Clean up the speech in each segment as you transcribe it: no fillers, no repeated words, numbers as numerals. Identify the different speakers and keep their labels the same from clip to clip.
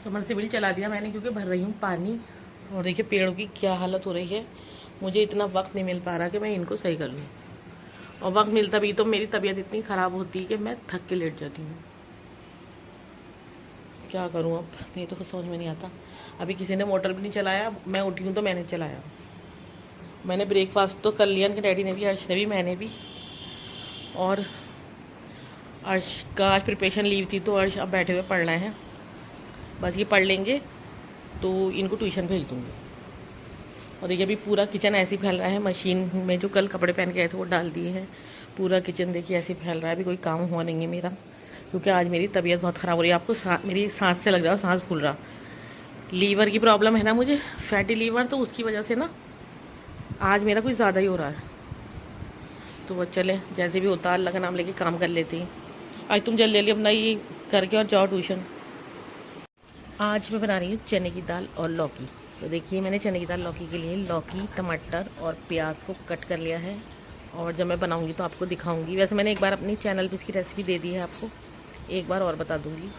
Speaker 1: Submersible चला दिया मैंने क्योंकि भर रही हूँ पानी। और देखिए पेड़ों की क्या हालत हो रही है। मुझे इतना वक्त नहीं मिल पा रहा कि मैं इनको सही कर लूँ, और वक्त मिलता भी तो मेरी तबीयत इतनी ख़राब होती है कि मैं थक के लेट जाती हूँ। क्या करूँ अब, नहीं तो कुछ समझ में नहीं आता। अभी किसी ने मोटर भी नहीं चलाया, मैं उठी हूँ तो मैंने चलाया। मैंने ब्रेकफास्ट तो कर लिया, उनके डैडी ने भी, अर्श ने भी, मैंने भी। और अर्श का आज प्रिपरेशन लीव थी तो अर्श अब बैठे हुए पढ़ रहे हैं। बस ये पढ़ लेंगे तो इनको ट्यूशन भेज दूँगी। और देखिए अभी पूरा किचन ऐसे ही फैल रहा है, मशीन में जो कल कपड़े पहन के आए थे वो डाल दिए हैं। पूरा किचन देखिए ऐसे फैल रहा है। अभी कोई काम हुआ नहीं है मेरा, क्योंकि आज मेरी तबीयत बहुत ख़राब हो रही है। आपको मेरी सांस से लग रहा है, सांस फूल रहा। लीवर की प्रॉब्लम है ना मुझे, फैटी लीवर, तो उसकी वजह से ना आज मेरा कुछ ज़्यादा ही हो रहा है। तो वो चले जैसे भी होता, अल्लाह का नाम लेके काम कर लेती हैं। आज तुम जल्दी जल्दी अपना ये करके और जाओ ट्यूशन। आज मैं बना रही हूँ चने की दाल और लौकी। तो देखिए मैंने चने की दाल लौकी के लिए लौकी, टमाटर और प्याज को कट कर लिया है। और जब मैं बनाऊँगी तो आपको दिखाऊँगी। वैसे मैंने एक बार अपनी चैनल पे इसकी रेसिपी दे दी है आपको, एक बार और बता दूँगी।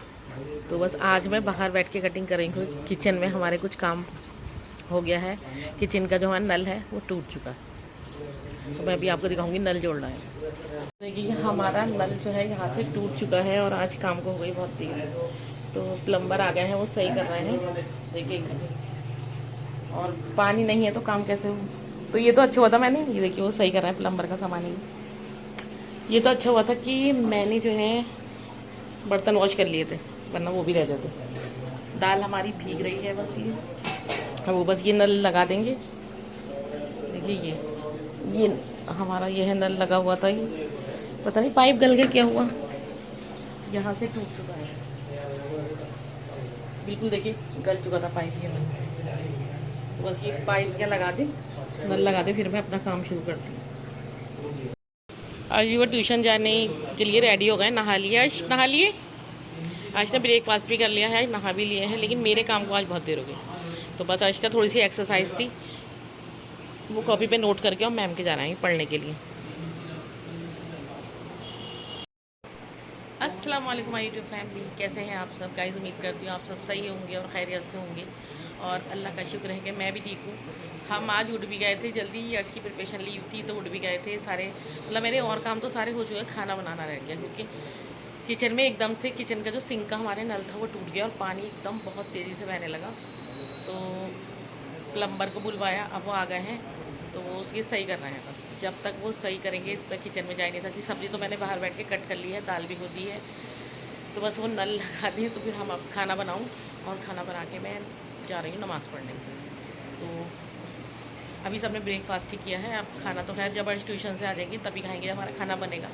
Speaker 1: तो बस आज मैं बाहर बैठ के कटिंग कर रही हूँ। किचन में हमारे कुछ काम हो गया है। किचन का जो हमारा नल है वो टूट चुका है, तो मैं अभी आपको दिखाऊंगी नल जोड़ना है। देखिए हमारा नल जो है यहाँ से टूट चुका है और आज काम को हो गई बहुत देर। तो प्लम्बर आ गए हैं, वो सही कर रहे हैं। देखिए और पानी नहीं है तो काम कैसे हो। तो ये तो अच्छा हुआ था मैंने, ये देखिए वो सही कर रहा है प्लम्बर का सामान ही। ये तो अच्छा हुआ था कि मैंने जो है बर्तन वॉश कर लिए थे, वरना वो भी रह जाते। दाल हमारी भीग रही है बस ये, अब वो बस ये नल लगा देंगे। देखिए ये हमारा ये है नल लगा हुआ था, ये पता नहीं पाइप गल गया क्या हुआ, यहाँ से टूट चुका है बिल्कुल। देखिए गल चुका था पाइप, ये नल। तो बस ये पाइप क्या लगा दे, नल लगा दे, फिर मैं अपना काम शुरू करती हूँ। आज भी वो ट्यूशन जाने के लिए रेडी हो गए, नहा लिए। आज नहा लिए, आज ने ब्रेकफास्ट भी कर लिया है, नहा भी लिए हैं। लेकिन मेरे काम को आज बहुत देर हो गई, तो बस आज का थोड़ी सी एक्सरसाइज थी, वो कॉपी पे नोट करके और मैम के जा रहे हैं पढ़ने के लिए। अस्सलाम वालेकुम माय यूट्यूब फैमिली, कैसे हैं आप सब? गाइस उम्मीद करती हूँ आप सब सही होंगे और खैरियत से होंगे, और अल्लाह का शुक्र है कि मैं भी ठीक हूँ। हम आज उठ भी गए थे जल्दी, अर्श की प्रिपरेशन लीव थी तो उठ भी गए थे सारे। मतलब मेरे और काम तो सारे हो चुके, खाना बनाना रह गया, क्योंकि किचन में एकदम से किचन का जो सिंक का हमारे नल था वो टूट गया और पानी एकदम बहुत तेज़ी से बहने लगा। तो प्लम्बर को बुलवाया, अब वो आ गए हैं तो वो उसकी सही कर रहे हैं। बस जब तक वो सही करेंगे मैं किचन में जा नहीं सकती। सब्ज़ी तो मैंने बाहर बैठ के कट कर ली है, दाल भी हो दी है, तो बस वो नल लगा दें तो फिर हम अब खाना बनाऊँ। और खाना बना के मैं जा रही हूँ नमाज़ पढ़ने। तो अभी सबने ब्रेकफास्ट ही किया है। अब खाना तो खैर जब अर्श ट्यूशन से आ जाएगी तभी खाएंगे, जब हमारा खाना बनेगा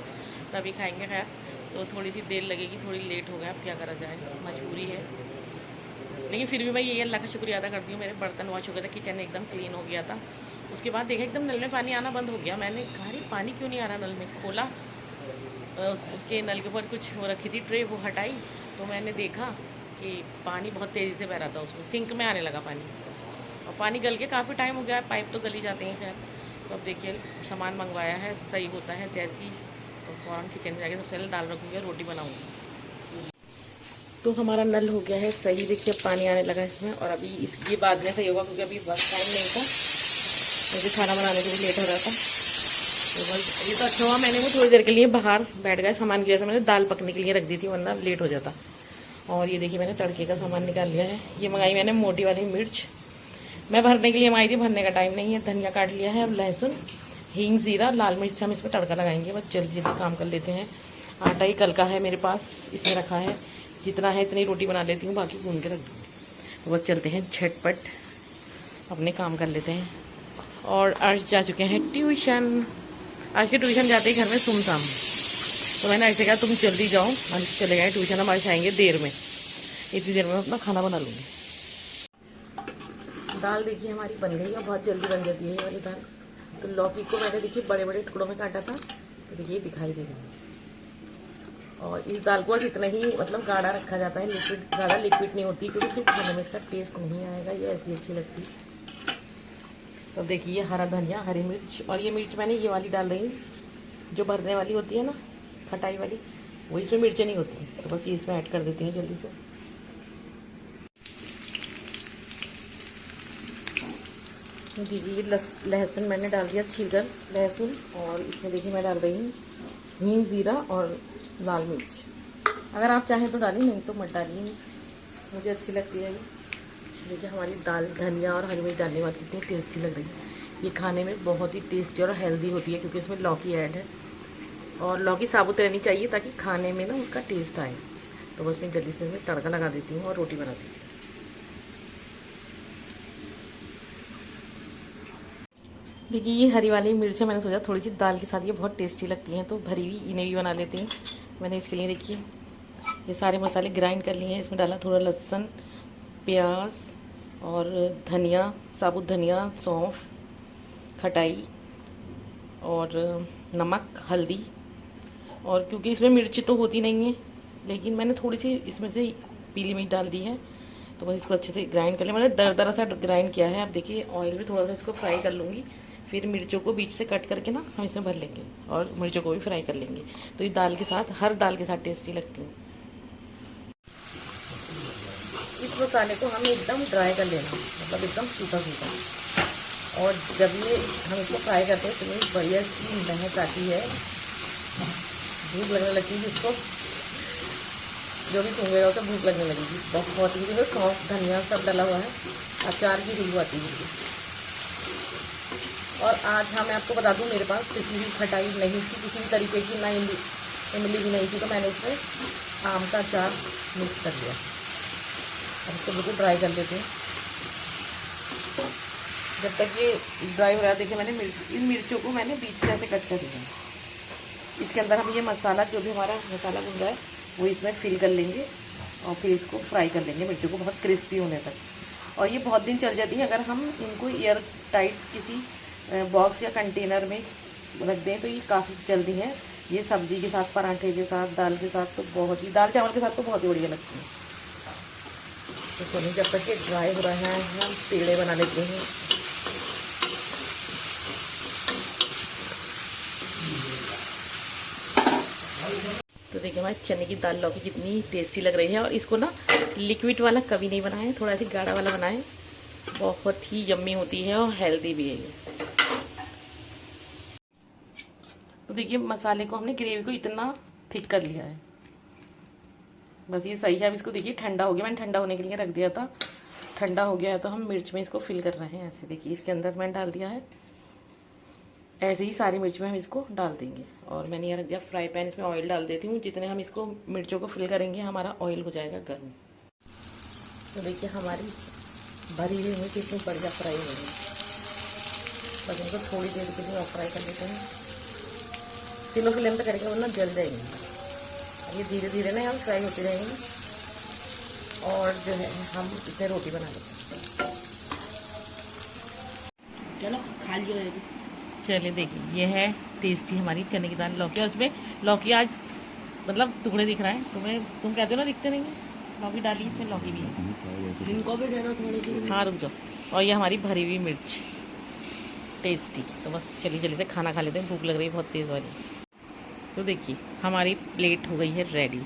Speaker 1: तभी खाएंगे। खैर तो थोड़ी सी देर लगेगी, थोड़ी लेट हो गया, अब क्या करा जाए, मजबूरी है। लेकिन फिर भी मैं ये अल्लाह का शुक्रिया अदा करती हूँ, मेरे बर्तन वॉश हो गए थे, किचन एकदम क्लीन हो गया था। उसके बाद देखा एकदम नल में पानी आना बंद हो गया। मैंने कहा अरे पानी क्यों नहीं आ रहा नल में, खोला उसके नल के ऊपर कुछ वो रखी थी ट्रे, वो हटाई तो मैंने देखा कि पानी बहुत तेज़ी से बह रहा था, उसमें सिंक में आने लगा पानी। और पानी गल के काफ़ी टाइम हो गया, पाइप तो गल ही जाते हैं। खैर तो अब देखिए सामान मंगवाया है, सही होता है जैसी तो फ़ौरन किचन में जाके सबसे पहले दाल रखूँगी और रोटी बनाऊँगी। तो हमारा नल हो गया है सही, देखिए अब पानी आने लगा है इसमें। और अभी ये बाद में सही होगा क्योंकि अभी बस टाइम नहीं था, मुझे खाना बनाने के लिए लेट हो रहा था। तो बस ये तो अच्छा हुआ मैंने वो थोड़ी देर के लिए बाहर बैठ गए, सामान की वजह से मैंने दाल पकने के लिए रख दी थी, वरना लेट हो जाता। और ये देखिए मैंने तड़के का सामान निकाल लिया है। ये मंगाई मैंने मोटी वाली मिर्च, मैं भरने के लिए मंगाई थी, भरने का टाइम नहीं है। धनिया काट लिया है, अब लहसुन, हींग, ज़ीरा, लाल मिर्च हम इस पर तड़का लगाएंगे। बस जल्दी जल्दी काम कर लेते हैं। आटा ही कल का है मेरे पास, इसमें रखा है, जितना है इतनी रोटी बना लेती हूँ, बाकी भून के रख दूँगी। तो बस चलते हैं झटपट अपने काम कर लेते हैं। और अर्श जा चुके हैं ट्यूशन। अर्श के ट्यूशन जाते ही घर में सुमसाम, तो मैंने ऐसे कहा तुम जल्दी जाओ, अर्श चले गए ट्यूशन, हम अर्श आएंगे देर में, इतनी देर में मैं अपना खाना बना लूँगी। दाल देखिए हमारी बन गई है, बहुत जल्दी बन जाती है ये वाली दाल। तो लौकी को मैंने देखिए बड़े बड़े टुकड़ों में काटा था, तो देखिए दिखाई दे रहा है। और इस दाल को बस इतना ही मतलब गाढ़ा रखा जाता है, लिक्विड, ज़्यादा लिक्विड नहीं होती, क्योंकि फिर खाने में इसका टेस्ट नहीं आएगा, ये ऐसी अच्छी लगती। तो देखिए ये हरा धनिया, हरी मिर्च, और ये मिर्च मैंने ये वाली डाल रही हूँ जो भरने वाली होती है ना, खटाई वाली, वो इसमें मिर्चें नहीं होती, तो बस ये इसमें ऐड कर देती हैं जल्दी से। देखिए लहसुन मैंने डाल दिया छीलकर लहसुन, और इसमें देखिए मैं डाल रही हूँ हींग, जीरा और लाल मिर्च। अगर आप चाहें तो डालिए, नहीं तो मत डालिए मिर्च, मुझे अच्छी लगती है ये। देखिए हमारी दाल धनिया और हरी मिर्च डालने वाली कितनी टेस्टी लग रही है। ये खाने में बहुत ही टेस्टी और हेल्दी होती है, क्योंकि इसमें लौकी ऐड है, और लौकी साबुत रहनी चाहिए ताकि खाने में ना उसका टेस्ट आए। तो बस मैं जल्दी से तड़का लगा देती हूँ और रोटी बनाती हूँ। देखिए ये हरी वाली मिर्च है, मैंने सोचा थोड़ी सी दाल के साथ ये बहुत टेस्टी लगती हैं, तो भरी हुई इन्हें भी बना लेते हैं। मैंने इसके लिए देखिए ये सारे मसाले ग्राइंड कर लिए हैं। इसमें डाला थोड़ा लहसुन, प्याज और धनिया, साबुत धनिया, सौंफ, खटाई और नमक, हल्दी। और क्योंकि इसमें मिर्च तो होती नहीं है, लेकिन मैंने थोड़ी सी इसमें से पीली मिर्च डाल दी है। तो बस इसको अच्छे से ग्राइंड कर लिया, मैंने दरदरा सा ग्राइंड किया है। अब देखिए ऑयल में थोड़ा सा इसको फ्राई कर लूँगी, फिर मिर्चों को बीच से कट करके ना हम इसमें भर लेंगे और मिर्चों को भी फ्राई कर लेंगे। तो ये दाल के साथ, हर दाल के साथ टेस्टी लगती है। इस मसाले को हमें एकदम ड्राई कर लेना, मतलब एकदम सूखा सूखा। और जब ये हम इसको फ्राई करते हैं तो ये बढ़िया सी महक आती है, भूख लगने लगती है जिसको, जो भी सूंघेगा उसे भूख लगने लगेगी। बहुत ही जो सौंफ धनिया सब डाला हुआ है, अचार की खुशबू आती है। और आज मैं आपको बता दूं, मेरे पास किसी भी खटाई नहीं थी, किसी भी तरीके की, ना इमली भी नहीं थी, तो मैंने इसमें आम का अचार मिक्स कर दिया। अब इसको बिल्कुल ड्राई कर देते हैं। जब तक ये ड्राई हो रहा है, देखिए मैंने इन मिर्चों को मैंने बीच से ऐसे कट कर दिया। इसके अंदर हम ये मसाला, जो भी हमारा मसाला भुन रहा है, वो इसमें फिल कर लेंगे और फिर इसको फ्राई कर लेंगे मिर्चों को बहुत क्रिस्पी होने तक। और ये बहुत दिन चल जाती है अगर हम इनको एयर टाइट किसी बॉक्स या कंटेनर में रख दें, तो ये काफ़ी जल्दी है। ये सब्ज़ी के साथ, पराठे के साथ, दाल के साथ तो बहुत ही, दाल चावल के साथ तो बहुत ही बढ़िया लगती है। तो चलिए जब तक ये ड्राई हो रहा है हम पेड़े बना लेते हैं। तो देखिए हमारी चने की दाल लौकी कितनी टेस्टी लग रही है। और इसको ना लिक्विड वाला कभी नहीं बनाएं, थोड़ा सा गाढ़ा वाला बनाएं, बहुत ही यम्मी होती है और हेल्दी भी है ये। तो देखिए मसाले को हमने, ग्रेवी को इतना थिक कर लिया है, बस ये सही है। अब इसको देखिए ठंडा हो गया, मैंने ठंडा होने के लिए रख दिया था, ठंडा हो गया है। तो हम मिर्च में इसको फिल कर रहे हैं ऐसे। देखिए इसके अंदर मैंने डाल दिया है, ऐसे ही सारी मिर्च में हम इसको डाल देंगे। और मैंने यहाँ रख दिया फ्राई पैन, इसमें ऑयल डाल देती हूँ। जितने हम इसको मिर्चों को फिल करेंगे हमारा ऑयल हो जाएगा गर्म। तो देखिए हमारी भरी हुई मिर्च इतनी बढ़िया फ्राई हो गई। बस इनको थोड़ी देर के लिए और फ्राई कर लेते हैं, स्लो फ्लेम पे करेंगे वरना जल जाएंगे। ये धीरे धीरे ना हम फ्राई होते रहेंगे, और जो है हम इसमें रोटी बना लेते हैं। चलो खा लीजिए। चलिए देखिए ये है टेस्टी हमारी चने की दाल लौकी। और उसमें लौकी आज मतलब टुकड़े दिख रहा है तुम्हें, तुम कहते हो ना दिखते नहीं, लौकी डाली, इसमें लौकी भी है, इनको भी दे दो थोड़ी सी। हाँ रुक जाओ। और ये हमारी भरी हुई मिर्च टेस्टी। तो बस चलिए जल्दी से खाना खा लेते हैं, भूख लग रही है बहुत तेज़ वाली। तो देखिए हमारी प्लेट हो गई है रेडी,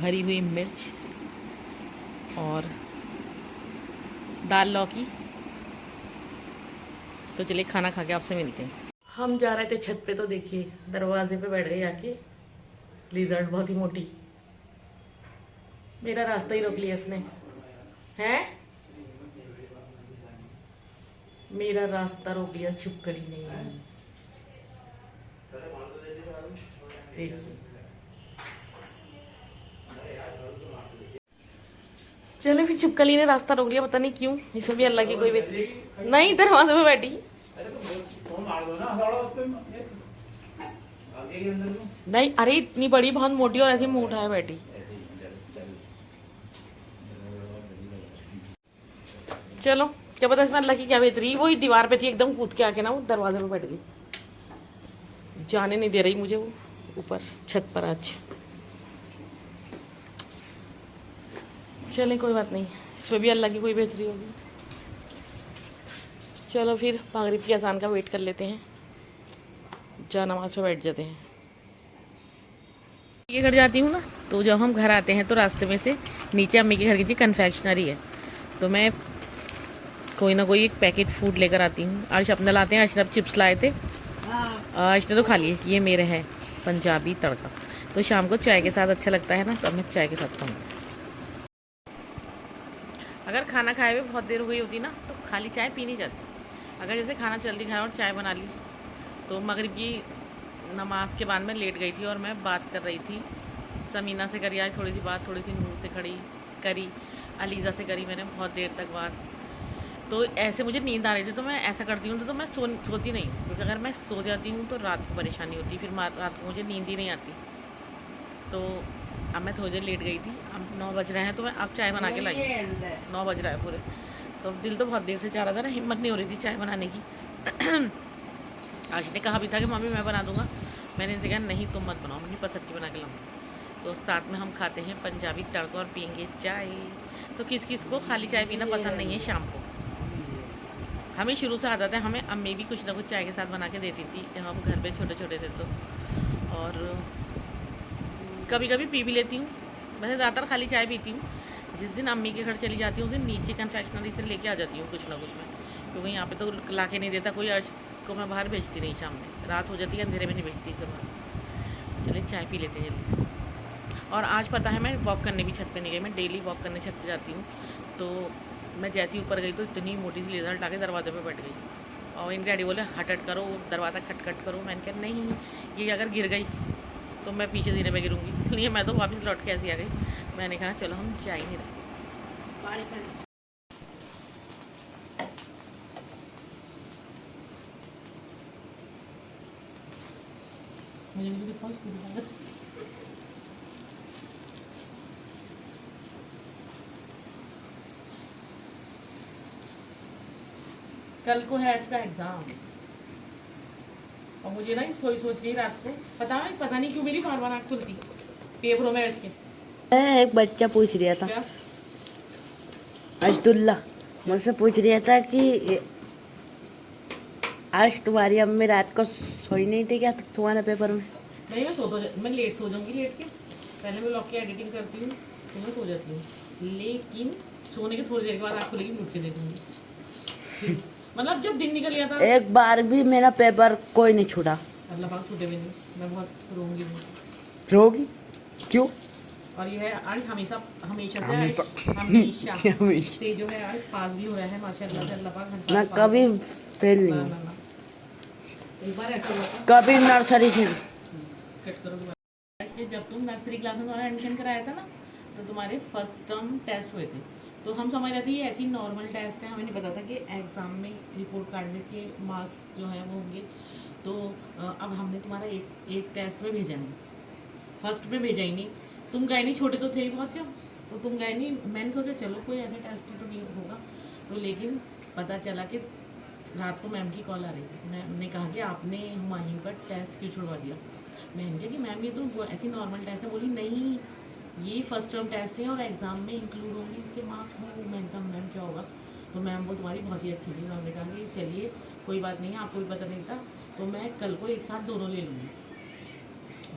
Speaker 1: भरी हुई मिर्च और दाल लौकी। तो चलिए खाना खा के आपसे मिलते हैं। हम जा रहे थे छत पे, तो देखिए दरवाजे पे बैठ गए आके लिजर्ड, बहुत ही मोटी, मेरा रास्ता ही रोक लिया इसने। हैं मेरा रास्ता रोक लिया छिपकली ने। देखिए चलो फिर छिपकली ने रास्ता रोक लिया, पता नहीं क्यों। इसमें भी अल्लाह की कोई बेहतरी नहीं, दरवाजे पे बैठी नहीं। अरे इतनी बड़ी बहुत मोटी और ऐसे मुंह उठाए बैठी। चलो क्या पता इसमें अल्लाह की क्या बेहतरी, वही दीवार पे थी एकदम, कूद के आके ना वो दरवाजे पे बैठ गई। जाने नहीं दे रही मुझे वो ऊपर छत पर आज। चले कोई बात नहीं, इसमें भी अल्लाह की कोई बेहतरी होगी। चलो फिर मगरिब की अजान का वेट कर लेते हैं, जा नमाज पे बैठ जाते हैं। ये घर जाती हूँ ना, तो जब हम घर आते हैं तो रास्ते में से नीचे अम्मी के घर की कन्फेक्शनरी है, तो मैं कोई ना कोई एक पैकेट फूड लेकर आती हूँ। अर्श अपने लाते हैं, अशरफ चिप्स लाए थे, अर्श ने तो खा लिए। ये मेरे है पंजाबी तड़का, तो शाम को चाय के साथ अच्छा लगता है ना, तो मैं चाय के साथ खाऊँगी। अगर खाना खाए हुए बहुत देर हो गई होती ना तो खाली चाय पी नहीं जाती। अगर जैसे खाना जल्दी खाया और चाय बना ली, तो मगरिब की नमाज के बाद मैं लेट गई थी और मैं बात कर रही थी। समीना से करी आज थोड़ी सी बात, थोड़ी सी नूर से करी, अलीज़ा से करी मैंने बहुत देर तक बात। तो ऐसे मुझे नींद आ रही थी, तो मैं ऐसा करती हूँ तो मैं सोती नहीं, क्योंकि अगर मैं सो जाती हूँ तो रात को परेशानी होती, फिर रात को मुझे नींद ही नहीं आती। तो अब मैं थोड़ी देर लेट गई थी, अब 9 बज रहे हैं, तो मैं अब चाय बना के लाई। 9 बज रहा है पूरे, तो दिल तो बहुत देर से चाह रहा था ना, हिम्मत नहीं हो रही थी चाय बनाने की। आज ने कहा भी था कि मम्मी मैं बना दूंगा, मैंने इनसे कहा नहीं तुम मत बनाओ, मुझे पसंद की बना के लाऊंगा। तो साथ में हम खाते हैं पंजाबी तड़का और पियेंगे चाय। तो किस किस को खाली चाय पीना पसंद नहीं है शाम को? हमें शुरू से आदत है, हमें अम्मी भी कुछ ना कुछ चाय के साथ बना के देती थी जब हम घर पे छोटे छोटे थे तो। और कभी कभी पी भी लेती हूँ, वैसे ज़्यादातर खाली चाय पीती हूँ। जिस दिन अम्मी के घर चली जाती हूँ उस दिन नीचे कन्फेक्शनरी से लेके आ जाती हूँ कुछ ना कुछ मैं, क्योंकि यहाँ पे तो ला के नहीं देता कोई। अर्श को मैं बाहर भेजती नहीं, शाम में रात हो जाती है, अंधेरे में नहीं भेजती इसे बाहर। चलिए चाय पी लेते हैं जल्दी से। और आज पता है मैं वॉक करने भी छत पे नहीं गई, मैं डेली वॉक करने छत पे जाती हूँ। तो मैं जैसे ही ऊपर गई तो इतनी मोटी सी लेज़र हटा के दरवाजे पे बैठ गई, और इनके डैडी बोले हट करो, दरवाज़ा खटखट करो। मैंने कहा नहीं, ये अगर गिर गई तो मैं पीछे धीरे में गिरूँगी, इसलिए मैं तो वापस लौट के ऐसी आ गई। मैंने कहा चलो हम जा ही नहीं रहे। कल को है इसका एग्ज़ाम, और मुझे ना सोच रही रात को, पता नहीं क्यों मेरी बार आँख खुलती पेपरों में इसके।
Speaker 2: एक बच्चा पूछ रहा था,
Speaker 1: क्या?
Speaker 2: अजदुल्ला मुझसे पूछ रहा था कि आज तुम्हारी अम्मी रात को सोई नहीं थी क्या तुम्हारे पेपर में?
Speaker 1: नहीं, मैं लेट सो जाऊंगी, लेट के पहले मैं लॉक की एडिटिंग करती हूँ तो मैं सो जाती हूँ, लेकिन सोने के थोड़ी देर के बाद आँख खुलेगी, उठ के देखूंगी। मतलब जब दिन निकल गया था,
Speaker 2: एक बार भी मेरा पेपर कोई नहीं छूटा।
Speaker 1: अल्लाह पाक छूटे भी नहीं, मैं बहुत रोऊंगी।
Speaker 2: रोगी क्यों?
Speaker 1: और ये है आज हमेशा
Speaker 2: हमेशा
Speaker 1: से जो है आज पास भी हो रहा है माशाल्लाह से, अल्लाह पाक हर साल
Speaker 2: मैं
Speaker 1: पास
Speaker 2: कभी
Speaker 1: हो।
Speaker 2: फेल
Speaker 1: ना
Speaker 2: नहीं
Speaker 1: ना ना, एक बार ऐसा हुआ था,
Speaker 2: कभी नर्सरी से भी।
Speaker 1: कट करो दोबारा। आज के जब तुम नर्सरी क्लास में तुम्हारा एडमिशन कराया था ना, तो तुम्हारे फर्स्ट टर्म टेस्ट हुए थे, तो हम समझ रहे थे ये ऐसी नॉर्मल टेस्ट है, हमें नहीं पता था कि एग्ज़ाम में रिपोर्ट कार्ड में इसके मार्क्स जो हैं वो होंगे। तो अब हमने तुम्हारा एक टेस्ट में भेजा नहीं, फर्स्ट में भेजा ही नहीं। तुम गए नहीं, छोटे तो थे ही बहुत, जब तो तुम गए नहीं। मैंने सोचा चलो कोई ऐसा टेस्ट तो नहीं होगा, तो लेकिन पता चला कि रात को मैम की कॉल आ रही थी। मैम ने कहा कि आपने हुमायूं का टेस्ट क्यों छुड़वा दिया। मैंने कहा कि मैम ये तो ऐसी नॉर्मल टेस्ट है। बोली नहीं, ये फर्स्ट टर्म टेस्ट है और एग्ज़ाम में इंक्लूड होंगी इसके मार्क्स में। मैंने कहा मैम क्या होगा, तो मैम वो तुम्हारी बहुत ही अच्छी थी। उन्होंने कहा कि चलिए कोई बात नहीं है, आपको भी पता नहीं था, तो मैं कल को एक साथ दोनों ले लूँगी,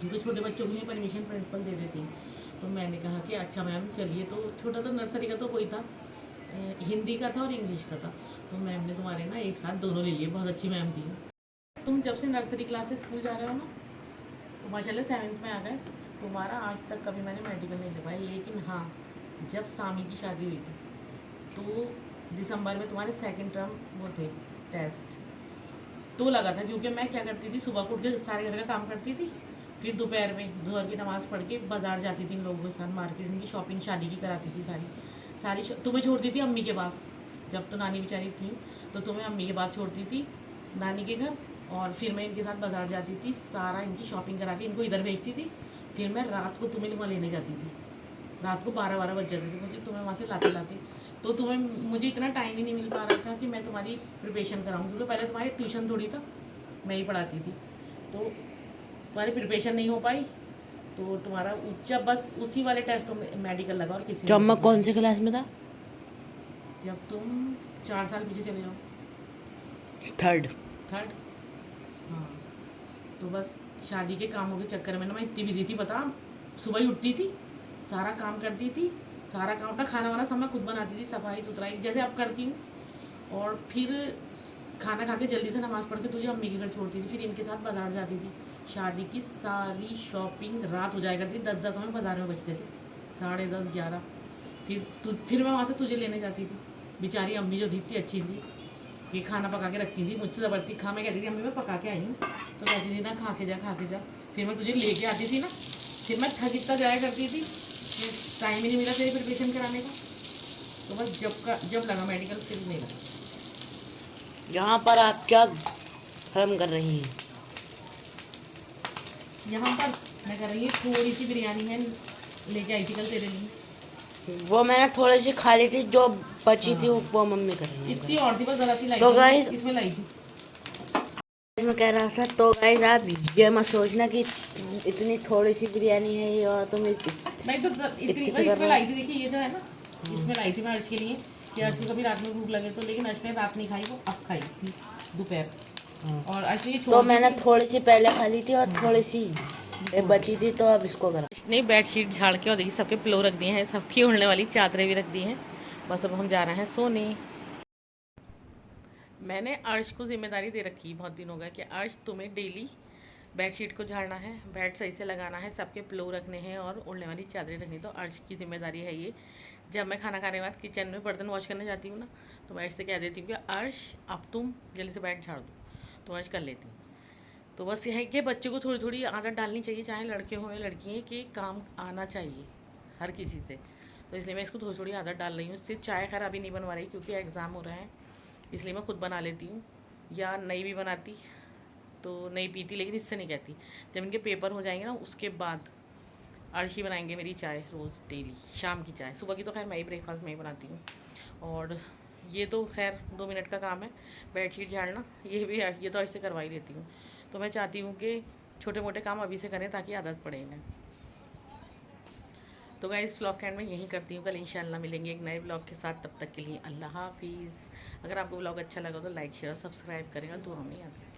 Speaker 1: क्योंकि छोटे बच्चों के लिए परमिशन प्रिंसिपल दे देती हैं। तो मैंने कहा कि अच्छा मैम चलिए। तो छोटा तो नर्सरी का तो कोई था, हिंदी का था और इंग्लिश का था, तो मैम ने तुम्हारे ना एक साथ दोनों ले लिए, बहुत अच्छी मैम थी। तुम जब से नर्सरी क्लास से स्कूल जा रहे हो ना, तो माशाल्लाह 7th में आ गए। तुम्हारा आज तक कभी मैंने मेडिकल नहीं दिखाया, लेकिन हाँ जब सामी की शादी हुई थी तो दिसंबर में तुम्हारे सेकंड टर्म वो थे टेस्ट, तो लगा था, क्योंकि मैं क्या करती थी, सुबह को उठ के सारे घर का काम करती थी, फिर दोपहर में दोहर की नमाज़ पढ़ के बाज़ार जाती थी इन लोगों के साथ, मार्केट इनकी शॉपिंग शादी की कराती थी सारी तुम्हें छोड़ती थी अम्मी के पास, जब तो नानी बेचारी थी तो तुम्हें अम्मी के पास छोड़ती थी नानी के घर, और फिर मैं इनके साथ बाज़ार जाती थी, सारा इनकी शॉपिंग करा के इनको इधर भेजती थी। फिर मैं रात को तुम्हें वहाँ लेने जाती थी, रात को 12 बज जाते थे मुझे तुम्हें वहाँ से लाते, तो तुम्हें मुझे इतना टाइम ही नहीं मिल पा रहा था कि मैं तुम्हारी प्रिपरेशन कराऊँ, क्योंकि पहले तुम्हारी ट्यूशन थोड़ी था, मैं ही पढ़ाती थी, तो तुम्हारी प्रिपरेशन नहीं हो पाई। तो तुम्हारा उच्चा बस उसी वाले टेस्ट में मेडिकल लगा, और किसी
Speaker 2: जब मैं कौन सी क्लास में था?
Speaker 1: जब तुम 4 साल पीछे चले जाओ,
Speaker 2: थर्ड।
Speaker 1: हाँ, तो बस शादी के कामों के चक्कर में ना मैं इतनी बिजी थी, पता, सुबह ही उठती थी, सारा काम करती थी, सारा काम अपना खाना वाना सब मैं खुद बनाती थी, सफाई सुथराई जैसे अब करती हूँ, और फिर खाना खा के जल्दी से नमाज़ पढ़ के तुझे अम्मी के घर छोड़ती थी, फिर इनके साथ बाज़ार जाती थी। शादी की सारी शॉपिंग रात हो जाया करती, 10-10 हमें बाज़ार में बचते थे, 10:30-11। फिर मैं वहाँ से तुझे लेने जाती थी। बेचारी अम्मी जो थी इतनी अच्छी थी कि खाना पका के रखती थी, मुझसे ज़बरदस्ती खा, मैं कहती थी अम्मी मैं पका के आई हूँ, तो कहती थी ना खा के जा। फिर मैं तुझे लेके आती थी ना, फिर मैं थक इतना जाया करती थी, टाइम ही नहीं मिला तेरी प्रिपरेशन कराने का। तो बस जब लगा मेडिकल फिर नहीं लगा।
Speaker 2: यहाँ पर आप क्या गर्म कर रही हैं?
Speaker 1: यहाँ पर मैं कर रही हूँ थोड़ी सी बिरयानी है, लेके आई थी कल तेरे लिए।
Speaker 2: वो मैंने थोड़ी सी खा ली थी, जो बची थी
Speaker 1: हाँ।
Speaker 2: वो मम्मी कर रही
Speaker 1: इतनी
Speaker 2: है।
Speaker 1: और थी, बस ज़रा सी लाई
Speaker 2: तो
Speaker 1: थी,
Speaker 2: गाइस
Speaker 1: इसमें लाई थी।
Speaker 2: मैं कह रहा था, तो गाइस आप ये मत सोचना कि इतनी थोड़ी सी बिरयानी है ये और तुम
Speaker 1: मैं तो इतनी
Speaker 2: इतनी से कर
Speaker 1: इसमें
Speaker 2: रहे
Speaker 1: लाई
Speaker 2: हो।
Speaker 1: थी, देखिए ये जो है ना, इसमें लाई थी मैं अर्श के लिए कि अर्श को कभी रात में भूख लगे तो, लेकिन अर्श ने रात नहीं खाई, वो अब खाई थी दोपहर। और अर्श ने ये
Speaker 2: तो
Speaker 1: छोड़
Speaker 2: मैंने
Speaker 1: दी थी।
Speaker 2: थोड़ी सी पहले खा ली थी और थोड़ी सी बची थी, तो अब इसको करा।
Speaker 1: इसने बेडशीट झाड़ के और देखिए सबके पिलो रख दिए हैं, सबकी उड़ने वाली चादरें भी रख दी हैं। बस अब हम जा रहे हैं सोने। मैंने अर्श को जिम्मेदारी दे रखी बहुत दिन हो गया कि अर्श तुम्हें डेली बेडशीट को झाड़ना है, बेड सही से लगाना है, सबके पिलो रखने हैं और उड़ने वाली चादरें रखनी। तो अर्श की जिम्मेदारी है ये। जब मैं खाना खाने के बाद किचन में बर्तन वॉश करने जाती हूँ ना, तो मैं अर्श से कह देती हूँ कि अर्श अब तुम जल्दी से बेड झाड़ दो, तो अर्श कर लेती हूँ। तो बस यह है कि बच्चे को थोड़ी थोड़ी आदत डालनी चाहिए, चाहे लड़के हों या लड़की हैं, कि काम आना चाहिए हर किसी से। तो इसलिए मैं इसको थोड़ी थोड़ी आदत डाल रही हूँ। इससे चाय खैर अभी नहीं बनवा रही क्योंकि एग्ज़ाम हो रहा है, इसलिए मैं खुद बना लेती हूँ, या नहीं भी बनाती तो नहीं पीती, लेकिन इससे नहीं कहती। जब इनके पेपर हो जाएंगे ना, उसके बाद अर्श ही बनाएंगे मेरी चाय रोज़ डेली, शाम की चाय। सुबह की तो खैर मैं ही ब्रेकफास्ट में ही बनाती हूँ। और ये तो खैर 2 मिनट का काम है, बेडशीट झाड़ना, ये तो ऐसे करवा ही लेती हूँ। तो मैं चाहती हूँ कि छोटे मोटे काम अभी से करें ताकि आदत पड़े इन्हें। तो गाइस व्लॉग के एंड में यही करती हूँ, कल इंशाल्लाह मिलेंगे एक नए व्लॉग के साथ। तब तक के लिए अल्लाह हाफिज़। अगर आपको व्लॉग अच्छा लगा तो लाइक शेयर सब्सक्राइब करें और दुआ में याद रखें।